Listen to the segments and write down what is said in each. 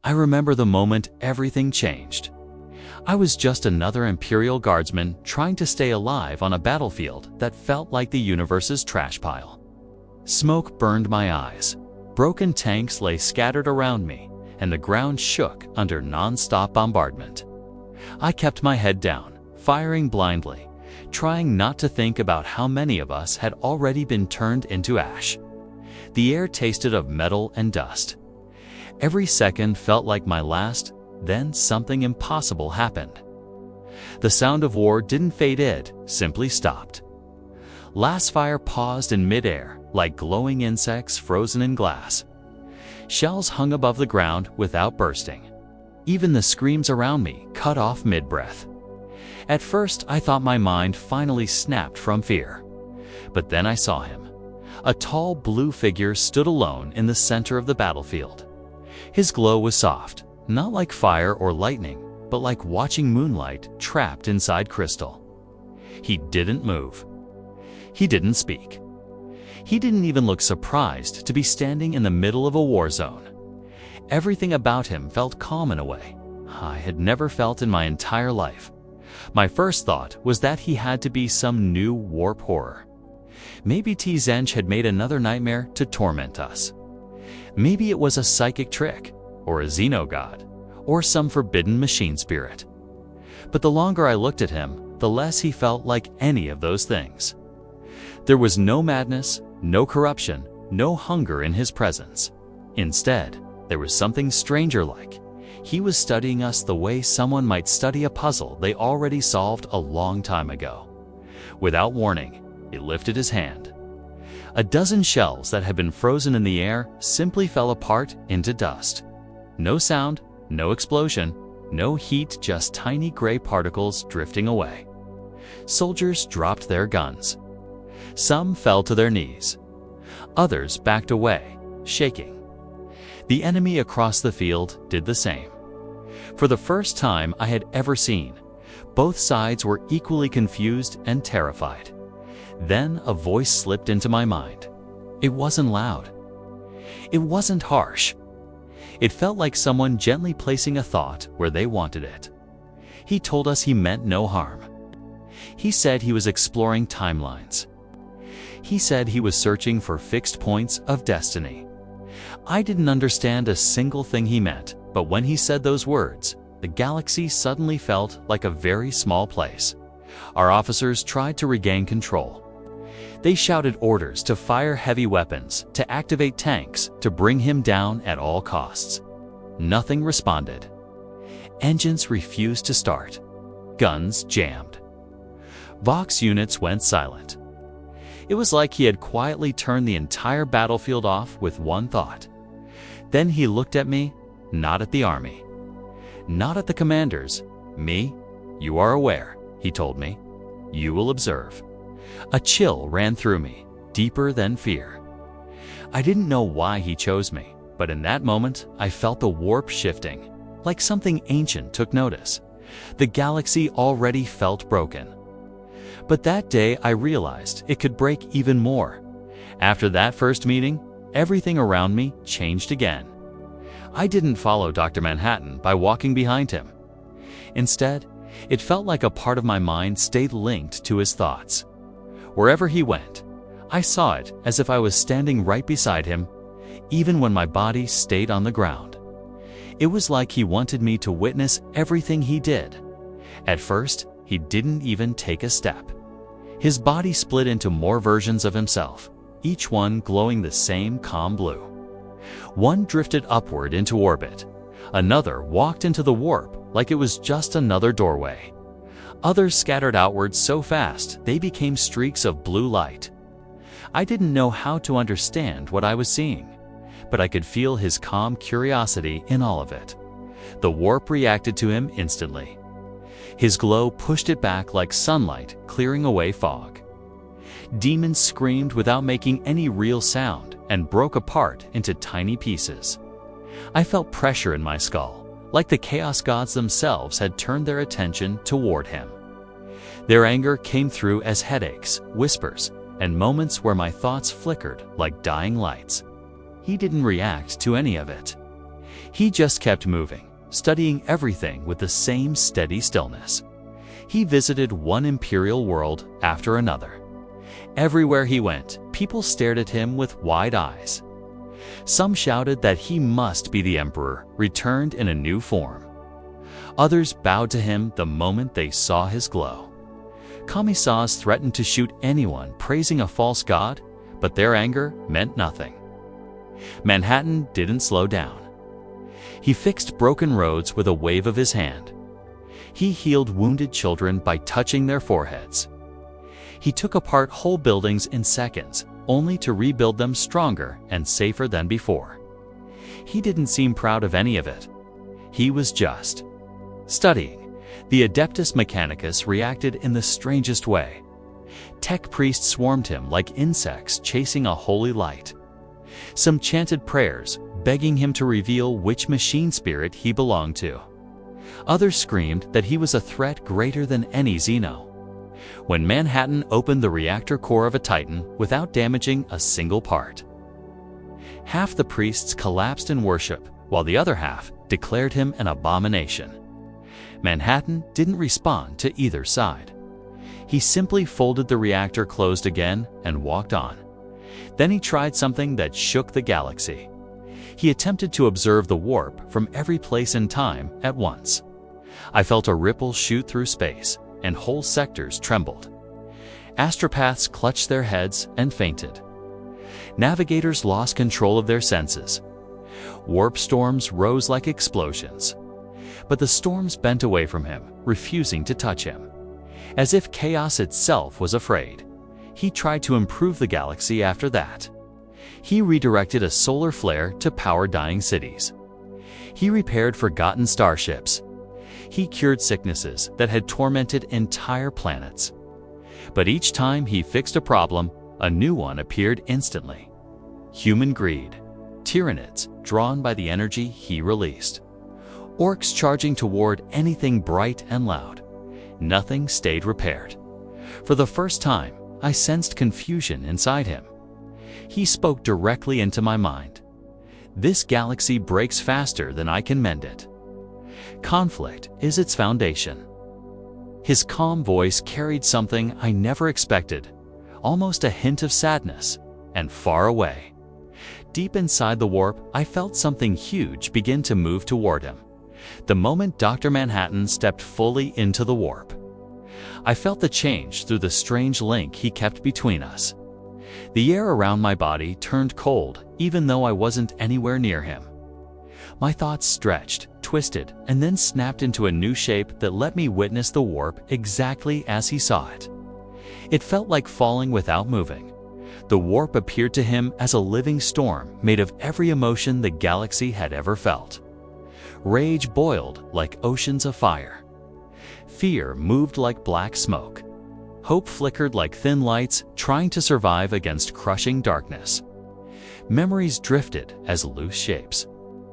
I remember the moment everything changed. I was just another Imperial guardsman trying to stay alive on a battlefield that felt like the universe's trash pile. Smoke burned my eyes, broken tanks lay scattered around me, and the ground shook under non-stop bombardment. I kept my head down, firing blindly, trying not to think about how many of us had already been turned into ash. The air tasted of metal and dust. Every second felt like my last. Then something impossible happened. The sound of war didn't fade, it simply stopped. Last fire paused in midair, like glowing insects frozen in glass. Shells hung above the ground without bursting. Even the screams around me cut off mid-breath. At first, I thought my mind finally snapped from fear. But then I saw him. A tall blue figure stood alone in the center of the battlefield. His glow was soft, not like fire or lightning, but like watching moonlight trapped inside crystal. He didn't move. He didn't speak. He didn't even look surprised to be standing in the middle of a war zone. Everything about him felt calm in a way I had never felt in my entire life. My first thought was that he had to be some new warp horror. Maybe Tzench had made another nightmare to torment us. Maybe it was a psychic trick, or a xenogod, or some forbidden machine spirit. But the longer I looked at him, the less he felt like any of those things. There was no madness, no corruption, no hunger in his presence. Instead, there was something stranger-like. He was studying us the way someone might study a puzzle they already solved a long time ago. Without warning, he lifted his hand. A dozen shells that had been frozen in the air simply fell apart into dust. No sound, no explosion, no heat, just tiny gray particles drifting away. Soldiers dropped their guns. Some fell to their knees. Others backed away, shaking. The enemy across the field did the same. For the first time I had ever seen, both sides were equally confused and terrified. Then a voice slipped into my mind. It wasn't loud. It wasn't harsh. It felt like someone gently placing a thought where they wanted it. He told us he meant no harm. He said he was exploring timelines. He said he was searching for fixed points of destiny. I didn't understand a single thing he meant, but when he said those words, the galaxy suddenly felt like a very small place. Our officers tried to regain control. They shouted orders to fire heavy weapons, to activate tanks, to bring him down at all costs. Nothing responded. Engines refused to start. Guns jammed. Vox units went silent. It was like he had quietly turned the entire battlefield off with one thought. Then he looked at me, not at the army, not at the commanders. Me, you are aware, he told me. You will observe. A chill ran through me, deeper than fear. I didn't know why he chose me, but in that moment I felt the warp shifting, like something ancient took notice. The galaxy already felt broken. But that day I realized it could break even more. After that first meeting, everything around me changed again. I didn't follow Dr. Manhattan by walking behind him. Instead, it felt like a part of my mind stayed linked to his thoughts. Wherever he went, I saw it as if I was standing right beside him, even when my body stayed on the ground. It was like he wanted me to witness everything he did. At first, he didn't even take a step. His body split into more versions of himself, each one glowing the same calm blue. One drifted upward into orbit. Another walked into the warp like it was just another doorway. Others scattered outward so fast they became streaks of blue light. I didn't know how to understand what I was seeing, but I could feel his calm curiosity in all of it. The warp reacted to him instantly. His glow pushed it back like sunlight clearing away fog. Demons screamed without making any real sound and broke apart into tiny pieces. I felt pressure in my skull, like the chaos gods themselves had turned their attention toward him. Their anger came through as headaches, whispers, and moments where my thoughts flickered like dying lights. He didn't react to any of it. He just kept moving, studying everything with the same steady stillness. He visited one Imperial world after another. Everywhere he went, people stared at him with wide eyes. Some shouted that he must be the Emperor, returned in a new form. Others bowed to him the moment they saw his glow. Commissars threatened to shoot anyone praising a false god, but their anger meant nothing. Manhattan didn't slow down. He fixed broken roads with a wave of his hand. He healed wounded children by touching their foreheads. He took apart whole buildings in seconds, only to rebuild them stronger and safer than before. He didn't seem proud of any of it. He was just studying. The Adeptus Mechanicus reacted in the strangest way. Tech priests swarmed him like insects chasing a holy light. Some chanted prayers, begging him to reveal which machine spirit he belonged to. Others screamed that he was a threat greater than any Xeno. When Manhattan opened the reactor core of a Titan without damaging a single part, half the priests collapsed in worship, while the other half declared him an abomination. Manhattan didn't respond to either side. He simply folded the reactor closed again and walked on. Then he tried something that shook the galaxy. He attempted to observe the warp from every place in time at once. I felt a ripple shoot through space, and whole sectors trembled. Astropaths clutched their heads and fainted. Navigators lost control of their senses. Warp storms rose like explosions. But the storms bent away from him, refusing to touch him. As if chaos itself was afraid. He tried to improve the galaxy after that. He redirected a solar flare to power dying cities. He repaired forgotten starships. He cured sicknesses that had tormented entire planets. But each time he fixed a problem, a new one appeared instantly. Human greed. Tyranids drawn by the energy he released. Orcs charging toward anything bright and loud. Nothing stayed repaired. For the first time, I sensed confusion inside him. He spoke directly into my mind. This galaxy breaks faster than I can mend it. Conflict is its foundation. His calm voice carried something I never expected, almost a hint of sadness, and far away. Deep inside the warp, I felt something huge begin to move toward him. The moment Dr. Manhattan stepped fully into the warp, I felt the change through the strange link he kept between us. The air around my body turned cold, even though I wasn't anywhere near him. My thoughts stretched, twisted, and then snapped into a new shape that let me witness the warp exactly as he saw it. It felt like falling without moving. The warp appeared to him as a living storm made of every emotion the galaxy had ever felt. Rage boiled like oceans of fire. Fear moved like black smoke. Hope flickered like thin lights trying to survive against crushing darkness. Memories drifted as loose shapes.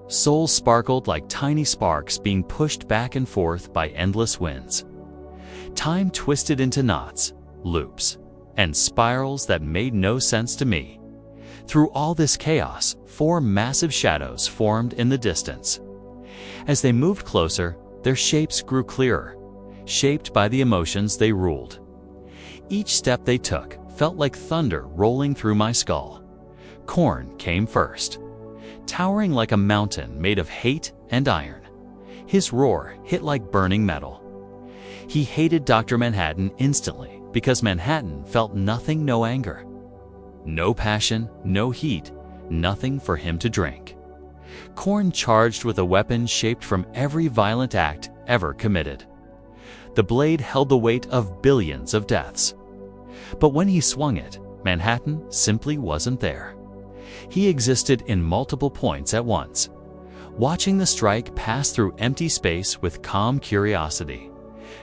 Souls sparkled like tiny sparks being pushed back and forth by endless winds. Time twisted into knots, loops, and spirals that made no sense to me. Through all this chaos, 4 massive shadows formed in the distance. As they moved closer, their shapes grew clearer, shaped by the emotions they ruled. Each step they took felt like thunder rolling through my skull. Khorne came first, towering like a mountain made of hate and iron. His roar hit like burning metal. He hated Dr. Manhattan instantly because Manhattan felt nothing, no anger. No passion, no heat, nothing for him to drink. Khorne charged with a weapon shaped from every violent act ever committed. The blade held the weight of billions of deaths. But when he swung it, Manhattan simply wasn't there. He existed in multiple points at once, watching the strike pass through empty space with calm curiosity.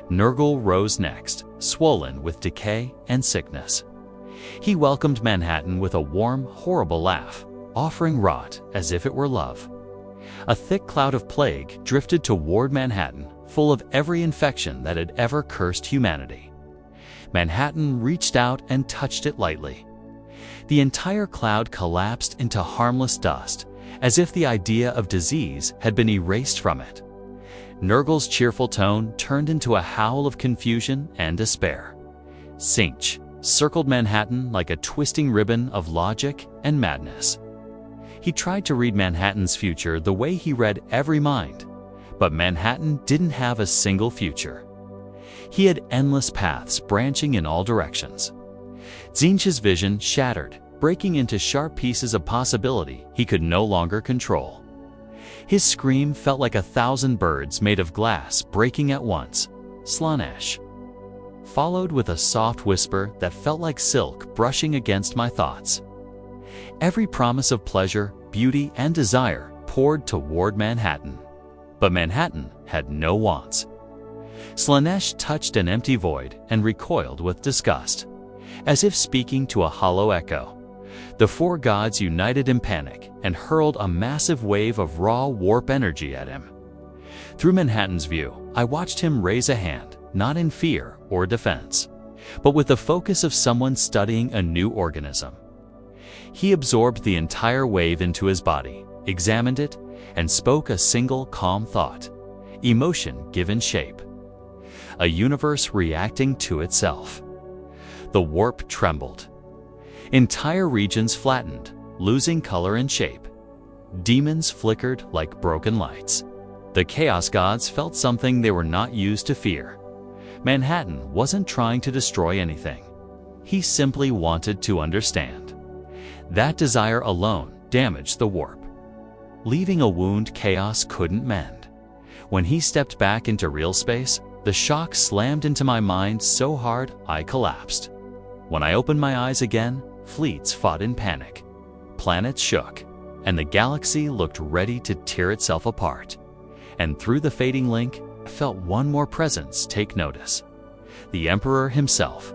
Nurgle rose next, swollen with decay and sickness. He welcomed Manhattan with a warm, horrible laugh, offering rot as if it were love. A thick cloud of plague drifted toward Manhattan, full of every infection that had ever cursed humanity. Manhattan reached out and touched it lightly. The entire cloud collapsed into harmless dust, as if the idea of disease had been erased from it. Nurgle's cheerful tone turned into a howl of confusion and despair. Sinch circled Manhattan like a twisting ribbon of logic and madness. He tried to read Manhattan's future the way he read every mind, but Manhattan didn't have a single future. He had endless paths branching in all directions. Tzeentch's vision shattered, breaking into sharp pieces of possibility he could no longer control. His scream felt like 1,000 birds made of glass breaking at once. Slaanesh. Followed with a soft whisper that felt like silk brushing against my thoughts. Every promise of pleasure, beauty, and desire poured toward Manhattan. But Manhattan had no wants. Slaanesh touched an empty void and recoiled with disgust. As if speaking to a hollow echo, the four gods united in panic and hurled a massive wave of raw warp energy at him. Through Manhattan's view, I watched him raise a hand, not in fear or defense, but with the focus of someone studying a new organism. He absorbed the entire wave into his body, examined it, and spoke a single calm thought: emotion given shape. A universe reacting to itself. The warp trembled. Entire regions flattened, losing color and shape. Demons flickered like broken lights. The Chaos Gods felt something they were not used to fear. Manhattan wasn't trying to destroy anything. He simply wanted to understand. That desire alone damaged the warp, leaving a wound Chaos couldn't mend. When he stepped back into real space, the shock slammed into my mind so hard I collapsed. When I opened my eyes again, fleets fought in panic. Planets shook, and the galaxy looked ready to tear itself apart. And through the fading link, I felt one more presence take notice. The Emperor himself,